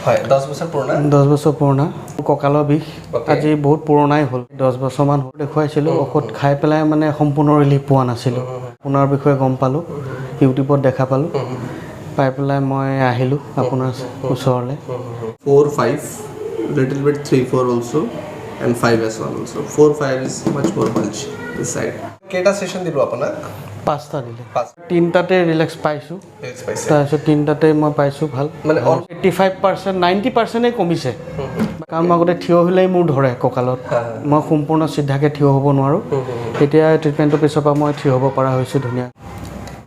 হয় 10 বছৰ পুৰণা 10 বছৰ পুৰণা কঁকালৰ বিষ আজি বহুত পুৰণাই হ'ল 10 বছৰমান হ'ল দেখুৱাইছিলোঁ ঔষধ খাই পেলাই মানে সম্পূৰ্ণ ৰিলিফ পোৱা নাছিলোঁ আপোনাৰ বিষয়ে গম পালোঁ ইউটিউবত দেখা পালোঁ পাই পেলাই মই আহিলোঁ আপোনাৰ ওচৰলৈ 4-5 little bit 3-4 also and 5S1 also 4-5 is much more bulge this side কেইটা সেশন দিলো আপোনাক 5টা দিলে 3টাতে ৰিলেক্স পাইছোঁ ৰিলেক্স পাইছে তাৰপিছত 3টাতে মই পাইছোঁ ভাল মানে 85% 90%ই কমিছে কাৰণ মই আগতে থিয় হ'লেই মোৰ ধৰে কঁকালত মই সম্পূৰ্ণ চিধাকৈ থিয় হ'ব নোৱাৰোঁ এতিয়া ট্ৰিটমেণ্টৰ পিছৰ পৰা মই থিয় হ'ব পৰা হৈছোঁ ধুনীয়া